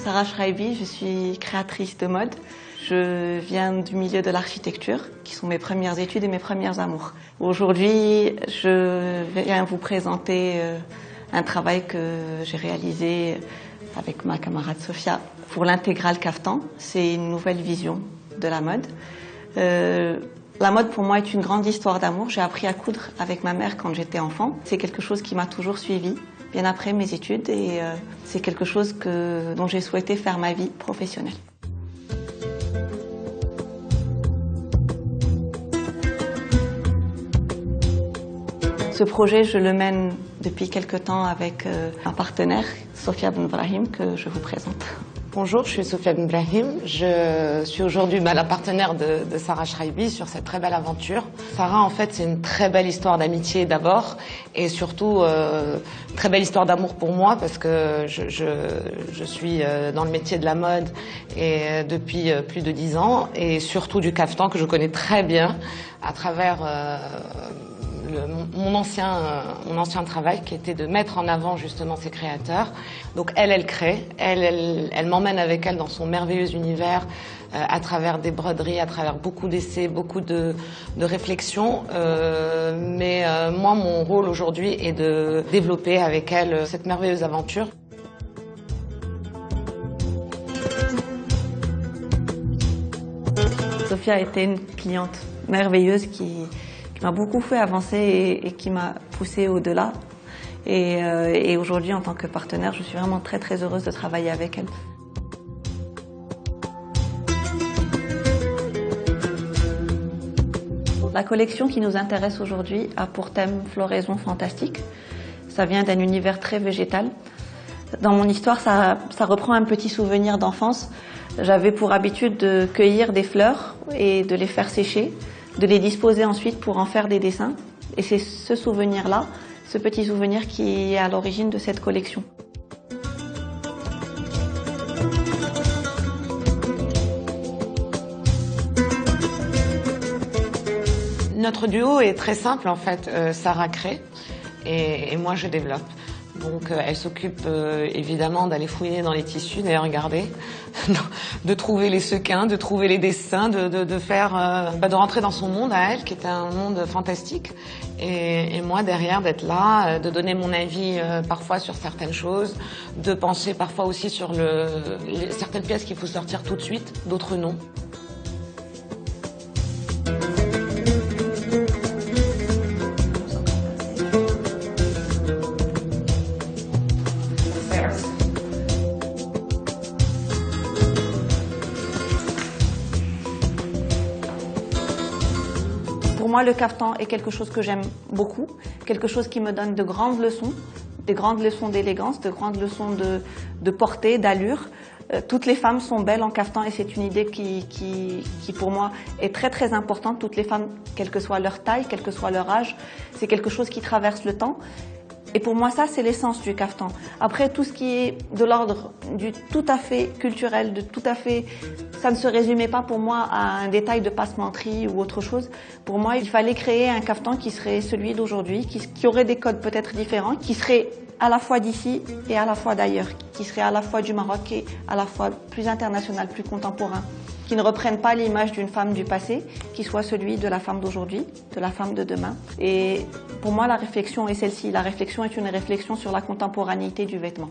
Sarah Shraibi, je suis créatrice de mode. Je viens du milieu de l'architecture, qui sont mes premières études et mes premiers amours. Aujourd'hui, je viens vous présenter un travail que j'ai réalisé avec ma camarade Sophia pour l'intégrale Kaftan. C'est une nouvelle vision de la mode. La mode pour moi est une grande histoire d'amour. J'ai appris à coudre avec ma mère quand j'étais enfant. C'est quelque chose qui m'a toujours suivie, bien après mes études, et c'est quelque chose dont j'ai souhaité faire ma vie professionnelle. Ce projet, je le mène depuis quelque temps avec un partenaire, Sophia Ben Brahim, que je vous présente. Bonjour, je suis Sophia Ben Brahim. Je suis aujourd'hui la partenaire de Sarah Shraibi sur cette très belle aventure. Sarah, en fait, c'est une très belle histoire d'amitié d'abord et surtout très belle histoire d'amour pour moi parce que je suis dans le métier de la mode et depuis plus de 10 ans et surtout du kaftan que je connais très bien à travers mon ancien travail qui était de mettre en avant justement ces créateurs. Donc elle crée, elle m'emmène avec elle dans son merveilleux univers à travers des broderies, à travers beaucoup d'essais, beaucoup de réflexions. Mais moi, mon rôle aujourd'hui est de développer avec elle cette merveilleuse aventure. Sophia a été une cliente merveilleuse qui m'a beaucoup fait avancer et qui m'a poussée au-delà. Et aujourd'hui, en tant que partenaire, je suis vraiment très très heureuse de travailler avec elle. La collection qui nous intéresse aujourd'hui a pour thème floraison fantastique. Ça vient d'un univers très végétal. Dans mon histoire, ça reprend un petit souvenir d'enfance. J'avais pour habitude de cueillir des fleurs et de les faire sécher, de les disposer ensuite pour en faire des dessins. Et c'est ce souvenir-là, ce petit souvenir qui est à l'origine de cette collection. Notre duo est très simple en fait. Sarah crée et moi je développe. Donc elle s'occupe évidemment d'aller fouiner dans les tissus, d'aller regarder, de trouver les sequins, de trouver les dessins, de rentrer dans son monde à elle, qui est un monde fantastique. Et moi derrière d'être là, de donner mon avis parfois sur certaines choses, de penser parfois aussi sur certaines pièces qu'il faut sortir tout de suite, d'autres non. Pour moi, le kaftan est quelque chose que j'aime beaucoup, quelque chose qui me donne de grandes leçons, des grandes leçons d'élégance, de grandes leçons de portée, d'allure. Toutes les femmes sont belles en kaftan et c'est une idée qui pour moi est très très importante. Toutes les femmes, quelle que soit leur taille, quel que soit leur âge, c'est quelque chose qui traverse le temps. Et pour moi, ça, c'est l'essence du kaftan. Après, tout ce qui est de l'ordre du tout à fait culturel, ça ne se résumait pas pour moi à un détail de passementerie ou autre chose. Pour moi, il fallait créer un kaftan qui serait celui d'aujourd'hui, qui aurait des codes peut-être différents, qui serait à la fois d'ici et à la fois d'ailleurs, qui serait à la fois du Maroc et à la fois plus international, plus contemporain, qui ne reprennent pas l'image d'une femme du passé, qui soit celui de la femme d'aujourd'hui, de la femme de demain. Et pour moi, la réflexion est celle-ci. La réflexion est une réflexion sur la contemporanéité du vêtement.